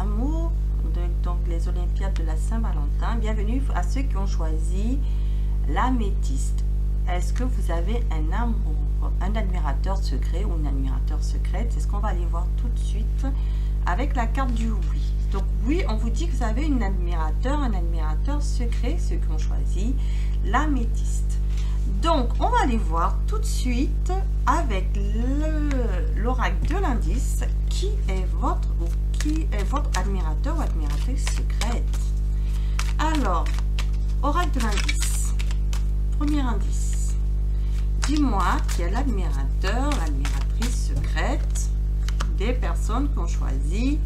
l'amour, donc les Olympiades de la Saint-Valentin. Bienvenue à ceux qui ont choisi l'améthyste. Est-ce que vous avez un amour, un admirateur secret ou une admirateur secrète? C'est ce qu'on va aller voir tout de suite avec la carte du oui. Donc oui, on vous dit que vous avez un admirateur secret, ceux qui ont choisi l'améthyste. Donc on va aller voir tout de suite avec l'oracle de l'indice qui est votre admirateur ou admiratrice secrète. Alors, oracle de l'indice, premier indice, dis-moi qui est l'admirateur, l'admiratrice secrète des personnes qui ont choisi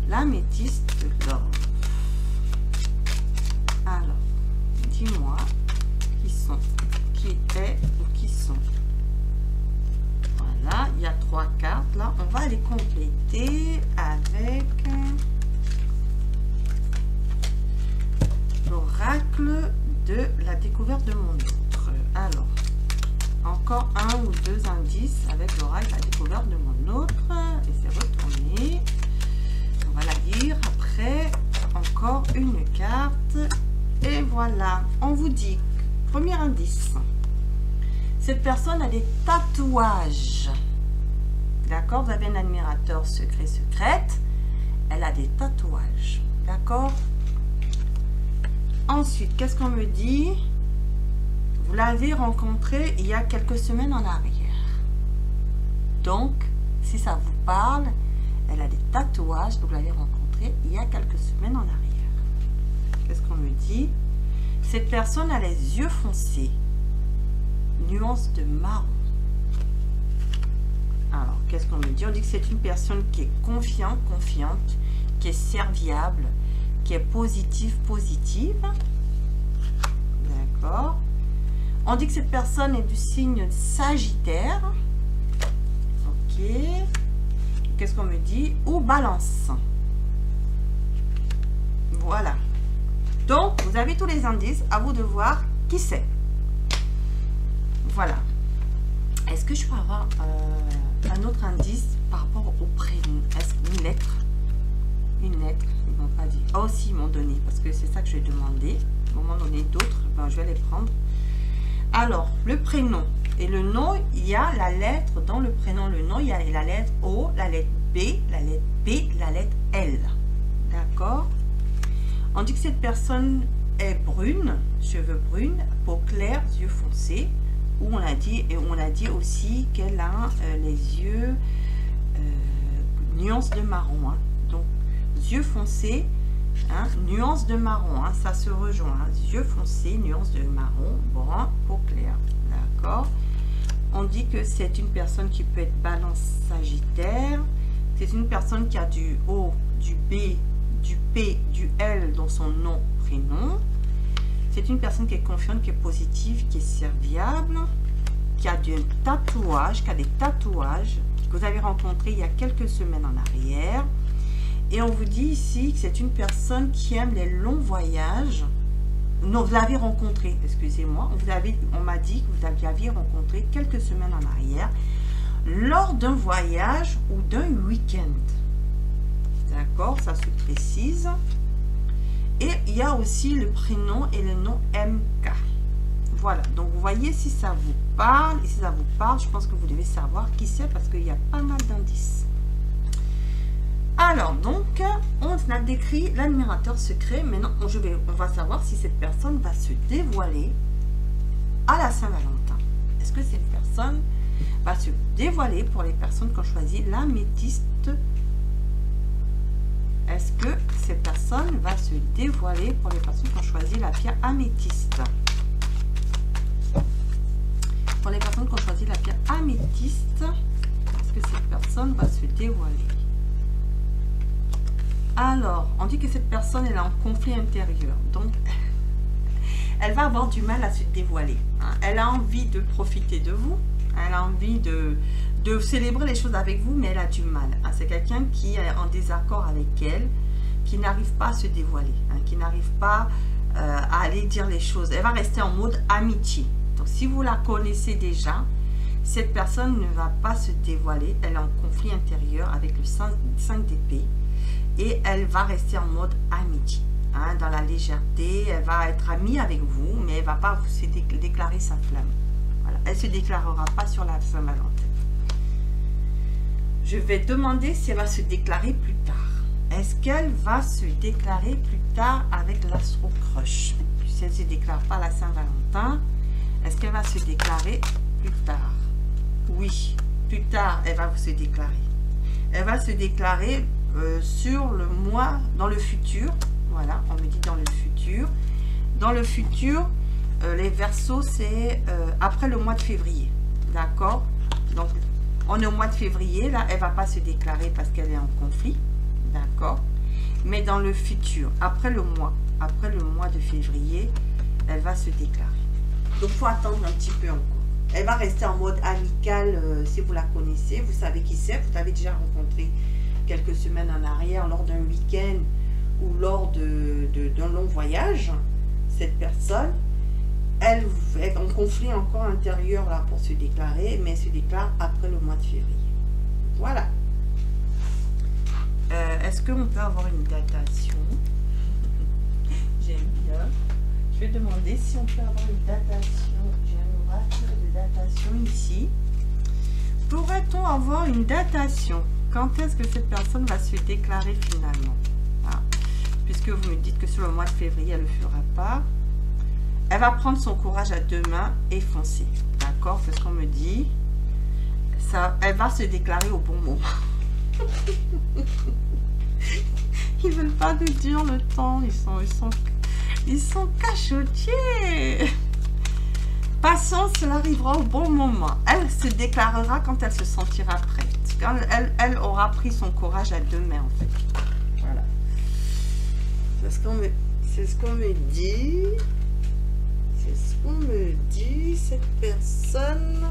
l'améthyste de l'or. Alors, dis-moi qui est ou qui sont. Voilà, il y a 3 cartes là. On va les compléter avec l'oracle de la découverte de mon autre. Alors, encore 1 ou 2 indices avec l'oracle de la découverte de mon autre. Et c'est retourné. On va la lire après. Encore une carte. Et voilà, on vous dit, premier indice, cette personne a des tatouages. D'accord, vous avez un admirateur secrète, elle a des tatouages. D'accord. Ensuite, qu'est-ce qu'on me dit? Vous l'avez rencontré il y a quelques semaines en arrière. Donc, si ça vous parle, elle a des tatouages, donc vous l'avez rencontré il y a quelques semaines en arrière. Qu'est-ce qu'on me dit? Cette personne a les yeux foncés, nuance de marron. Alors, qu'est-ce qu'on me dit? On dit que c'est une personne qui est confiante, qui est serviable, qui est positive. D'accord. On dit que cette personne est du signe Sagittaire. Ok. Qu'est-ce qu'on me dit? Ou Balance. Voilà. Donc, vous avez tous les indices, à vous de voir qui c'est. Voilà. Est-ce que je peux avoir un autre indice par rapport au prénom? Est-ce qu'une lettre? Une lettre, ils m'ont pas dit. Oh, si, ils m'ont donné, parce que c'est ça que je vais demander. À un moment donné, d'autres, ben, je vais les prendre. Alors, le prénom et le nom, il y a la lettre dans le prénom, le nom, il y a la lettre O, la lettre B, la lettre P, la lettre L. D'accord? On dit que cette personne est brune, cheveux brunes, peau claire, yeux foncés. Ou on a dit aussi qu'elle a les yeux nuance de marron. Hein. Donc yeux foncés, hein, nuance de marron, hein, ça se rejoint. Hein. Yeux foncés, nuance de marron, brun, peau claire. D'accord. On dit que c'est une personne qui peut être Balance Sagittaire. C'est une personne qui a du O, du B, du P, du L dans son nom, prénom. C'est une personne qui est confiante, qui est positive, qui est serviable, qui a des tatouages, que vous avez rencontré il y a quelques semaines en arrière. Et on vous dit ici que c'est une personne qui aime les longs voyages. Non, vous l'avez rencontré, excusez-moi. On m'a dit que vous l'aviez rencontré quelques semaines en arrière lors d'un voyage ou d'un week-end. D'accord, ça se précise. Et il y a aussi le prénom et le nom MK. Voilà, donc vous voyez si ça vous parle. Et si ça vous parle, je pense que vous devez savoir qui c'est parce qu'il y a pas mal d'indices. Alors, donc, on a décrit l'admirateur secret. Maintenant, on va savoir si cette personne va se dévoiler à la Saint-Valentin. Est-ce que cette personne va se dévoiler pour les personnes qui ont choisi l'améthyste? Est-ce que cette personne va se dévoiler pour les personnes qui ont choisi la pierre améthyste? Pour les personnes qui ont choisi la pierre améthyste, est-ce que cette personne va se dévoiler? Alors, on dit que cette personne elle est en conflit intérieur. Donc, elle va avoir du mal à se dévoiler. Hein. Elle a envie de profiter de vous. Elle a envie de célébrer les choses avec vous, mais elle a du mal. Hein. C'est quelqu'un qui est en désaccord avec elle, qui n'arrive pas à se dévoiler, hein, qui n'arrive pas à aller dire les choses. Elle va rester en mode amitié. Donc, si vous la connaissez déjà, cette personne ne va pas se dévoiler. Elle est en conflit intérieur avec le 5 d'épée. et elle va rester en mode amitié, hein, dans la légèreté. Elle va être amie avec vous, mais elle va pas vous déclarer sa flamme. Voilà. Elle se déclarera pas sur la Saint-Valentin. Je vais demander si elle va se déclarer plus tard. Est-ce qu'elle va se déclarer plus tard avec l'Astro Crush? Si elle ne se déclare pas la Saint-Valentin, est-ce qu'elle va se déclarer plus tard? Oui, plus tard, elle va se déclarer. Elle va se déclarer sur le mois, dans le futur. Voilà, on me dit dans le futur. Dans le futur, les Verseaux, c'est après le mois de février. D'accord? Donc, on est au mois de février. Là, elle ne va pas se déclarer parce qu'elle est en conflit. D'accord? Mais dans le futur, après le mois de février, elle va se déclarer. Donc, il faut attendre un petit peu encore. Elle va rester en mode amical si vous la connaissez. Vous savez qui c'est. Vous l'avez déjà rencontré quelques semaines en arrière lors d'un week-end ou lors d'un long voyage. Cette personne, elle est en conflit encore intérieur là pour se déclarer, mais elle se déclare après le mois de février. Voilà. Est-ce qu'on peut avoir une datation? J'aime bien. Je vais demander si on peut avoir une datation. J'ai un oracle de datation ici. Pourrait-on avoir une datation? Quand est-ce que cette personne va se déclarer finalement? Ah. Puisque vous me dites que sur le mois de février, elle ne le fera pas. Elle va prendre son courage à deux mains et foncer. D'accord? C'est ce qu'on me dit. Ça, elle va se déclarer au bon moment. Ils veulent pas nous dire le temps. Ils sont cachotiers. Patience, cela arrivera au bon moment. Elle se déclarera quand elle se sentira prête. Quand elle aura pris son courage à deux mains, en fait. Voilà. C'est ce qu'on me dit. C'est ce qu'on me dit, cette personne.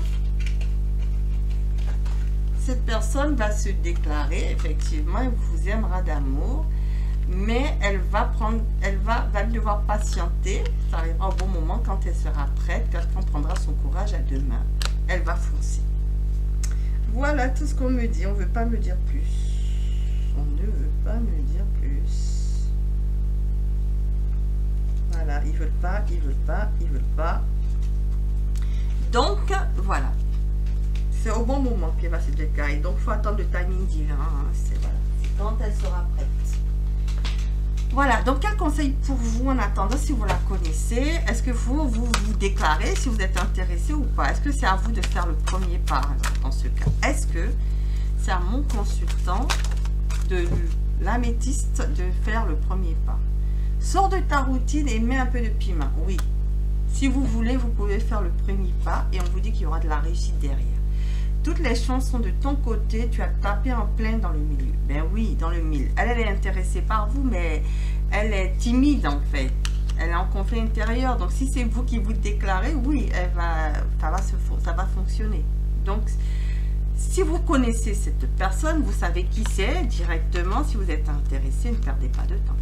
Cette personne va se déclarer, effectivement, elle vous aimera d'amour, mais elle va devoir patienter. Ça arrivera au bon moment quand elle sera prête, quand elle prendra son courage à deux mains. Elle va foncer. Voilà tout ce qu'on me dit. On ne veut pas me dire plus. On ne veut pas me dire plus. Voilà, ils veulent pas, ils veulent pas, ils veulent pas. Donc, voilà. C'est au bon moment qu'elle va se déclarer. Donc, il faut attendre le timing divin. Hein. C'est voilà, quand elle sera prête. Voilà. Donc, quel conseil pour vous en attendant si vous la connaissez? Est-ce que vous déclarez si vous êtes intéressé ou pas? Est-ce que c'est à vous de faire le premier pas dans ce cas? Est-ce que c'est à mon consultant de l'améthyste de faire le premier pas? Sors de ta routine et mets un peu de piment. Oui. Si vous voulez, vous pouvez faire le premier pas et on vous dit qu'il y aura de la réussite derrière. Toutes les chances sont de ton côté, tu as tapé en plein dans le milieu. Ben oui, dans le mille. Elle est intéressée par vous, mais elle est timide en fait. Elle est en conflit intérieur. Donc si c'est vous qui vous déclarez, oui, ça va fonctionner. Donc, si vous connaissez cette personne, vous savez qui c'est directement. Si vous êtes intéressé, ne perdez pas de temps.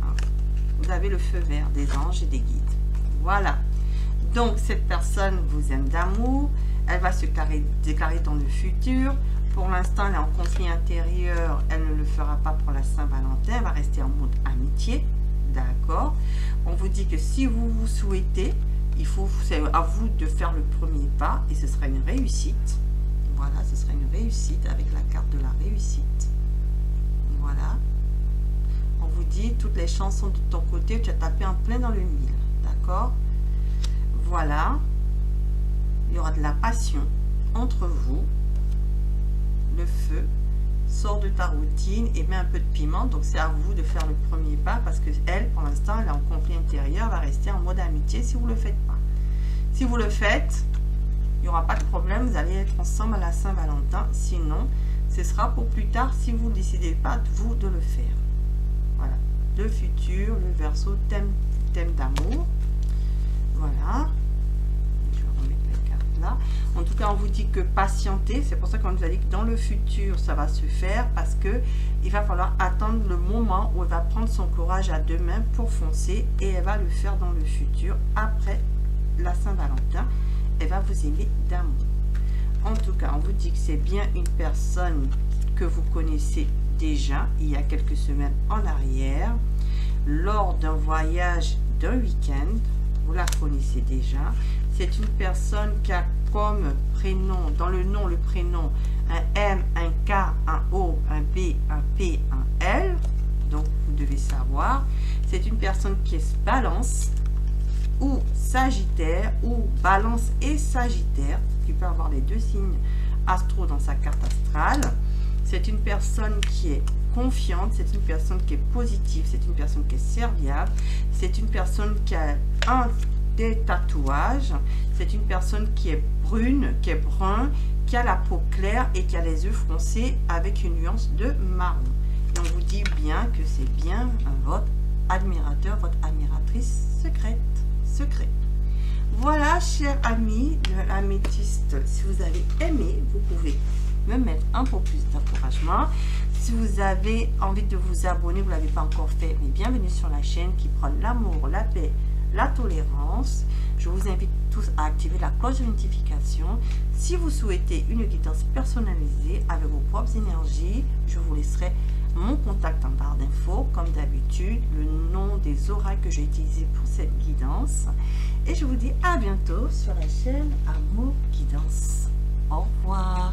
Hein? Vous avez le feu vert des anges et des guides. Voilà. Donc, cette personne vous aime d'amour. Elle va se déclarer dans le futur. Pour l'instant, elle est en conflit intérieur. Elle ne le fera pas pour la Saint-Valentin. Elle va rester en mode amitié. D'accord. On vous dit que si vous souhaitez, c'est à vous de faire le premier pas. Et ce sera une réussite. Voilà, ce sera une réussite avec la carte de la réussite. Voilà. On vous dit, toutes les chances sont de ton côté. Tu as tapé en plein dans le mille. D'accord. Voilà. Il y aura de la passion entre vous. Le feu. Sors de ta routine et mets un peu de piment. Donc, c'est à vous de faire le premier pas parce que elle, pour l'instant, elle est en conflit intérieur. Elle va rester en mode amitié si vous ne le faites pas. Si vous le faites, il n'y aura pas de problème. Vous allez être ensemble à la Saint-Valentin. Sinon, ce sera pour plus tard si vous ne décidez pas, vous, de le faire. Voilà. Le futur, le Verseau, thème d'amour. Voilà. Là. En tout cas, on vous dit que patienter, c'est pour ça qu'on nous a dit que dans le futur, ça va se faire parce que il va falloir attendre le moment où elle va prendre son courage à deux mains pour foncer et elle va le faire dans le futur après la Saint-Valentin. Elle va vous aimer d'amour. En tout cas, on vous dit que c'est bien une personne que vous connaissez déjà il y a quelques semaines en arrière lors d'un voyage d'un week-end. Vous la connaissez déjà. C'est une personne qui a comme prénom, dans le nom, le prénom, un M, un K, un O, un B, un P, un L. Donc, vous devez savoir. C'est une personne qui est Balance ou Sagittaire ou Balance et Sagittaire, qui peut avoir les deux signes astro dans sa carte astrale. C'est une personne qui est confiante, c'est une personne qui est positive, c'est une personne qui est serviable, c'est une personne qui a des tatouages, c'est une personne qui est brune, qui est brun, qui a la peau claire et qui a les yeux foncés avec une nuance de marron. Et on vous dit bien que c'est bien votre admirateur, votre admiratrice secrète. Voilà, chers amis de l'améthyste, si vous avez aimé, vous pouvez me mettre un peu plus d'encouragement. Si vous avez envie de vous abonner, vous ne l'avez pas encore fait, mais bienvenue sur la chaîne qui prône l'amour, la paix, la tolérance. Je vous invite tous à activer la cloche de notification. Si vous souhaitez une guidance personnalisée avec vos propres énergies, je vous laisserai mon contact en barre d'infos, comme d'habitude, le nom des oracles que j'ai utilisés pour cette guidance. Et je vous dis à bientôt sur la chaîne Amour Guidance. Au revoir.